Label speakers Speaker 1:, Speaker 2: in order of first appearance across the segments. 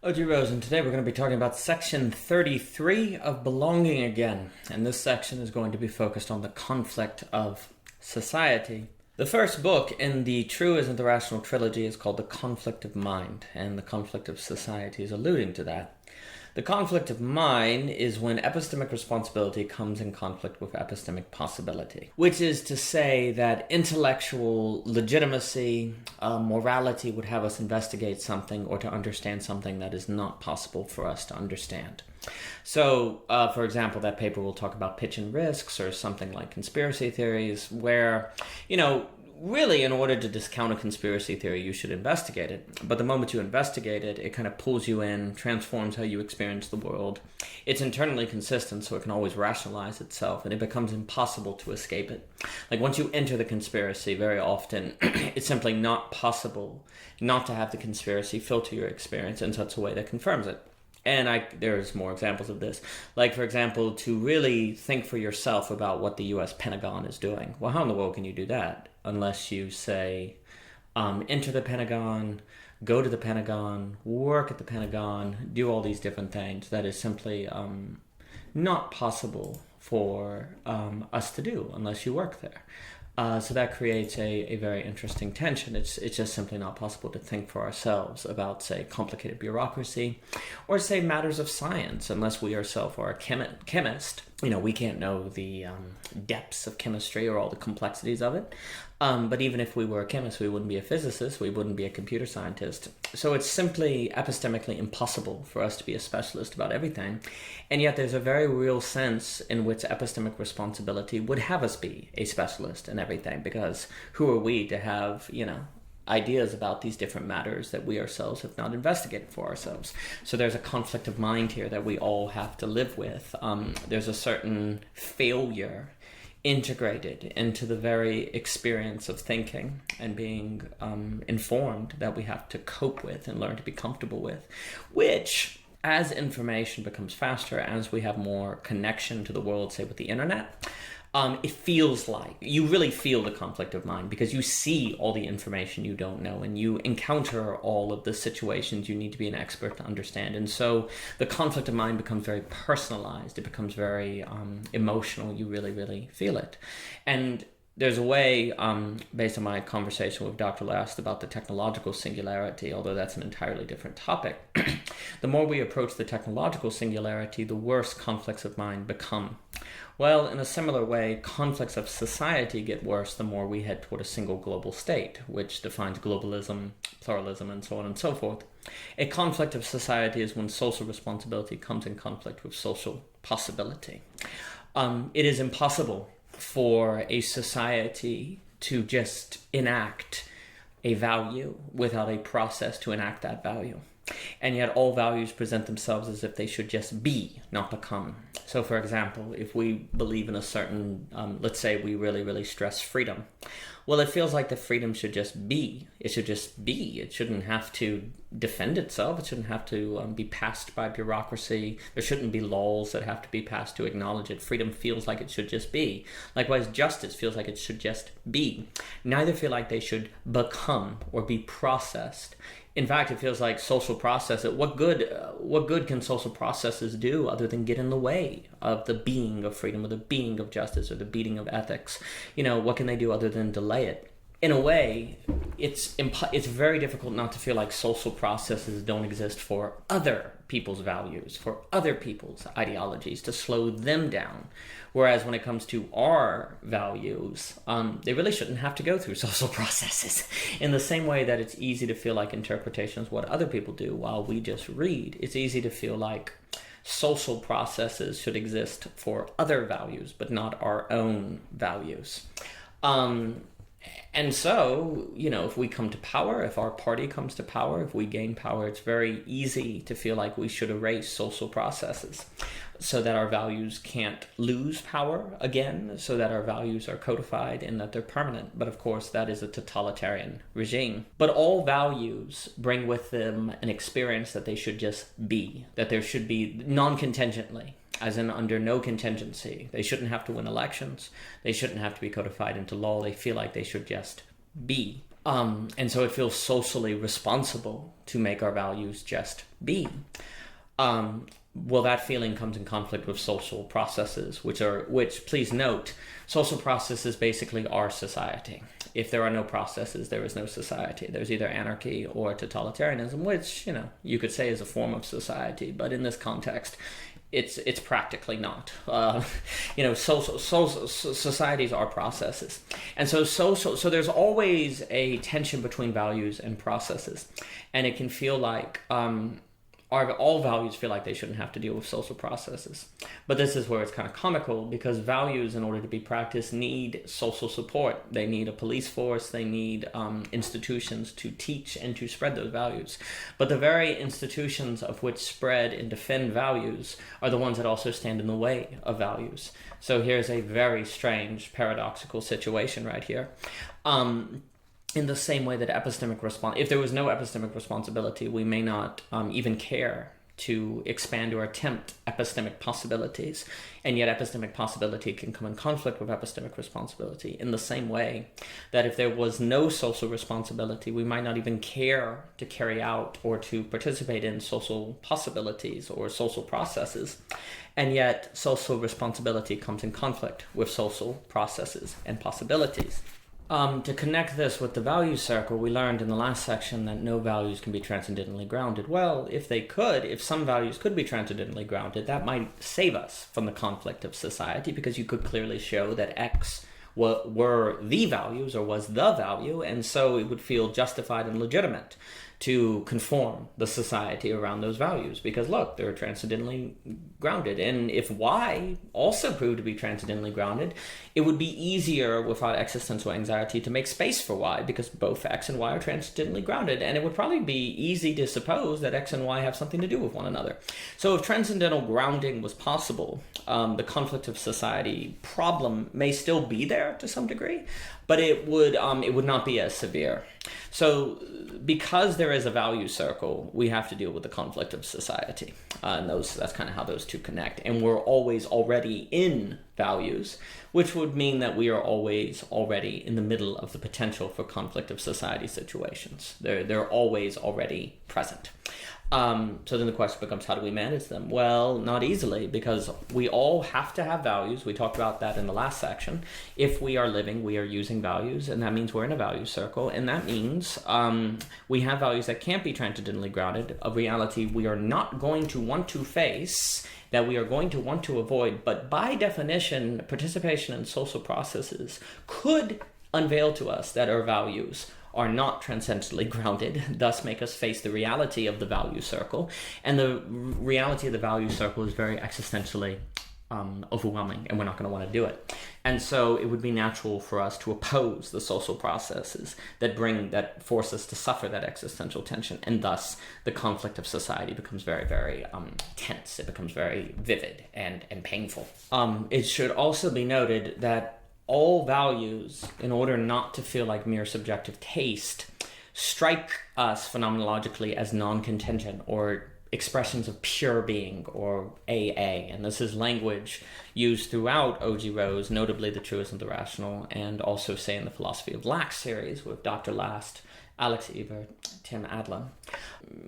Speaker 1: OG Rose, and today we're going to be talking about section 33 of Belonging Again, and this section is going to be focused on the conflict of society. The first book in the True Isn't the Rational trilogy is called The Conflict of Mind, and the conflict of society is alluding to that. The conflict of mind is when epistemic responsibility comes in conflict with epistemic possibility, which is to say that intellectual legitimacy, morality would have us investigate something or to understand something that is not possible for us to understand. So, for example, that paper will talk about pitch and risks or something like conspiracy theories where, really, in order to discount a conspiracy theory, you should investigate it. But the moment you investigate it, it kind of pulls you in, transforms how you experience the world. It's internally consistent, so it can always rationalize itself, and it becomes impossible to escape it. Like, once you enter the conspiracy, very often, it's simply not possible not to have the conspiracy filter your experience in such a way that confirms it. And there's more examples of this. Like, for example, to really think for yourself about what the U.S. Pentagon is doing. Well, how in the world can you do that? Unless you say, enter the Pentagon, go to the Pentagon, work at the Pentagon, do all these different things. That is simply not possible for us to do unless you work there. So that creates a very interesting tension. It's just simply not possible to think for ourselves about, say, complicated bureaucracy or, say, matters of science unless we ourselves are a chemist. We can't know the depths of chemistry or all the complexities of it. But even if we were a chemist, we wouldn't be a physicist, we wouldn't be a computer scientist. So it's simply epistemically impossible for us to be a specialist about everything. And yet there's a very real sense in which epistemic responsibility would have us be a specialist in everything, because who are we to have, ideas about these different matters that we ourselves have not investigated for ourselves. So there's a conflict of mind here that we all have to live with. There's a certain failure integrated into the very experience of thinking and being informed that we have to cope with and learn to be comfortable with, which, as information becomes faster, as we have more connection to the world, say with the internet, it feels like you really feel the conflict of mind because you see all the information you don't know and you encounter all of the situations you need to be an expert to understand. And so the conflict of mind becomes very personalized. It becomes very emotional. You really, really feel it. And there's a way, based on my conversation with Dr. Last about the technological singularity, although that's an entirely different topic, the more we approach the technological singularity, the worse conflicts of mind become. Well, in a similar way, conflicts of society get worse the more we head toward a single global state, which defines globalism, pluralism, and so on and so forth. A conflict of society is when social responsibility comes in conflict with social possibility. It is impossible for a society to just enact a value without a process to enact that value. And yet all values present themselves as if they should just be, not become. So, for example, if we believe in a certain, let's say we really, really stress freedom. Well, it feels like the freedom should just be. It should just be. It shouldn't have to defend itself. It shouldn't have to be passed by bureaucracy. There shouldn't be laws that have to be passed to acknowledge it. Freedom feels like it should just be. Likewise, justice feels like it should just be. Neither feel like they should become or be processed. In fact, it feels like social processes. What good can social processes do other than get in the way of the being of freedom or the being of justice or the being of ethics? What can they do other than delay it? In a way, it's very difficult not to feel like social processes don't exist for other people's values, for other people's ideologies, to slow them down. Whereas when it comes to our values, they really shouldn't have to go through social processes. In the same way that it's easy to feel like interpretations what other people do while we just read, it's easy to feel like social processes should exist for other values, but not our own values. And so, if we come to power, if our party comes to power, if we gain power, it's very easy to feel like we should erase social processes so that our values can't lose power again, so that our values are codified and that they're permanent. But of course, that is a totalitarian regime. But all values bring with them an experience that they should just be, that there should be non-contingently. As in under no contingency. They shouldn't have to win elections. They shouldn't have to be codified into law. They feel like they should just be. And so it feels socially responsible to make our values just be. Well, that feeling comes in conflict with social processes, which please note, social processes basically are society. If there are no processes, there is no society. There's either anarchy or totalitarianism, which, you could say is a form of society, but in this context, it's practically not. Societies are processes, and so there's always a tension between values and processes, and it can feel like all values feel like they shouldn't have to deal with social processes. But this is where it's kind of comical, because values, in order to be practiced, need social support. They need a police force. They need institutions to teach and to spread those values. But the very institutions of which spread and defend values are the ones that also stand in the way of values. So here's a very strange, paradoxical situation right here. In the same way that if there was no epistemic responsibility, we may not even care to expand or attempt epistemic possibilities. And yet epistemic possibility can come in conflict with epistemic responsibility, in the same way that if there was no social responsibility, we might not even care to carry out or to participate in social possibilities or social processes. And yet social responsibility comes in conflict with social processes and possibilities. To connect this with the value circle, we learned in the last section that no values can be transcendentally grounded. Well, if some values could be transcendentally grounded, that might save us from the conflict of society, because you could clearly show that X were the values or was the value, and so it would feel justified and legitimate to conform the society around those values, because look, they're transcendentally grounded. And if Y also proved to be transcendentally grounded, it would be easier without existential anxiety to make space for Y, because both X and Y are transcendently grounded, and it would probably be easy to suppose that X and Y have something to do with one another. So if transcendental grounding was possible, the conflict of society problem may still be there to some degree, but it would not be as severe. So because there is a value circle, we have to deal with the conflict of society. And that's kind of how those two connect. And we're always already in values, which would mean that we are always already in the middle of the potential for conflict of society situations. They're always already present. So then the question becomes, how do we manage them? Well, not easily, because we all have to have values. We talked about that in the last section. If we are living, we are using values, and that means we're in a value circle, and that means we have values that can't be transcendentally grounded, a reality we are not going to want to face, that we are going to want to avoid, but by definition, participation in social processes could unveil to us that our values are not transcendently grounded, thus make us face the reality of the value circle. And the reality of the value circle is very existentially overwhelming, and we're not going to want to do it. And so it would be natural for us to oppose the social processes that force us to suffer that existential tension, and thus the conflict of society becomes very, very tense. It becomes very vivid and painful. It should also be noted that all values, in order not to feel like mere subjective taste, strike us phenomenologically as non-contingent, or expressions of pure being, or AA. And this is language used throughout O.G. Rose, notably The Truism of the Rational, and also, say, in the Philosophy of Lack series with Dr. Last, Alex Ebert, Tim Adlam.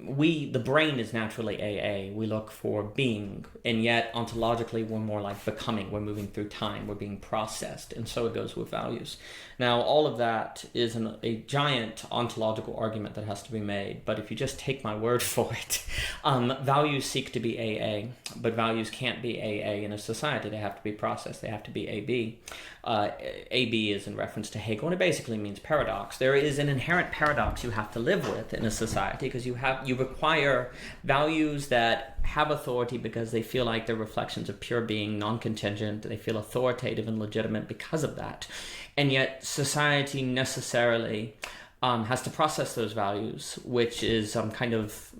Speaker 1: The brain is naturally AA. We look for being, and yet ontologically we're more like becoming. We're moving through time. We're being processed, and so it goes with values. Now, all of that is a giant ontological argument that has to be made, but if you just take my word for it, values seek to be AA, but values can't be AA in a society. They have to be processed. They have to be AB. AB is in reference to Hegel, and it basically means paradox. There is an inherent paradox you have to live with in a society, because you require values that have authority because they feel like they're reflections of pure being, non-contingent. They feel authoritative and legitimate because of that. And yet society necessarily has to process those values, which is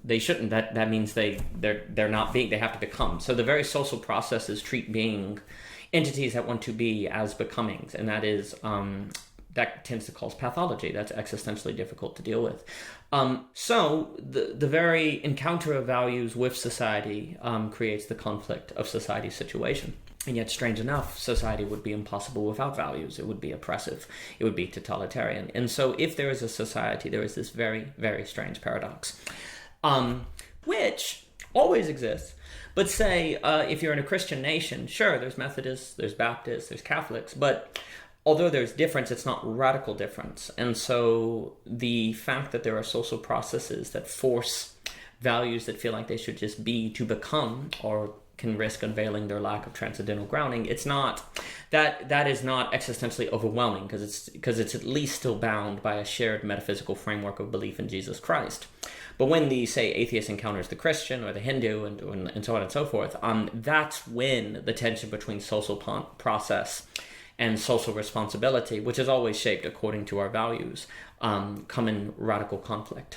Speaker 1: they shouldn't. That means they're not being. They have to become. So the very social processes treat being entities that want to be as becomings, and that is that tends to cause pathology. That's existentially difficult to deal with. So the very encounter of values with society creates the conflict of society situation. And yet, strange enough, society would be impossible without values. It would be oppressive. It would be totalitarian. And so if there is a society, there is this very, very strange paradox, which always exists. But say, if you're in a Christian nation, sure, there's Methodists, there's Baptists, there's Catholics, but although there's difference, it's not radical difference. And so the fact that there are social processes that force values that feel like they should just be to become, or can risk unveiling their lack of transcendental grounding, it's not that is not existentially overwhelming, because it's at least still bound by a shared metaphysical framework of belief in Jesus Christ. But when the, say, atheist encounters the Christian or the Hindu and so on and so forth, that's when the tension between social process and social responsibility, which is always shaped according to our values, come in radical conflict,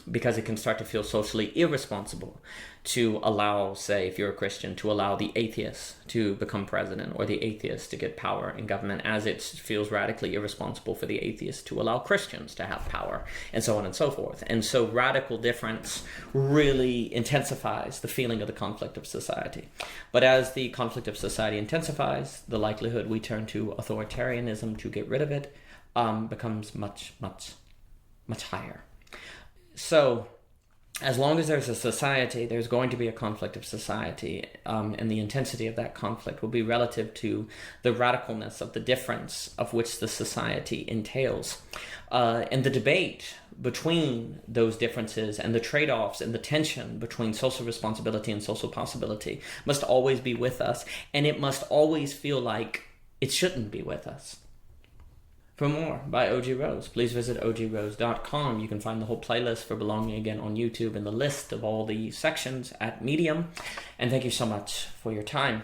Speaker 1: because it can start to feel socially irresponsible to allow, say, if you're a Christian, to allow the atheist to become president or the atheist to get power in government, as it feels radically irresponsible for the atheist to allow Christians to have power, and so on and so forth. And so radical difference really intensifies the feeling of the conflict of society. But as the conflict of society intensifies, the likelihood we turn to authoritarianism to get rid of it becomes much, much, much higher. So as long as there's a society, there's going to be a conflict of society, and the intensity of that conflict will be relative to the radicalness of the difference of which the society entails. And the debate between those differences and the trade-offs and the tension between social responsibility and social possibility must always be with us, and it must always feel like it shouldn't be with us. For more by O.G. Rose, please visit ogrose.com. You can find the whole playlist for Belonging Again on YouTube and the list of all the sections at Medium. And thank you so much for your time.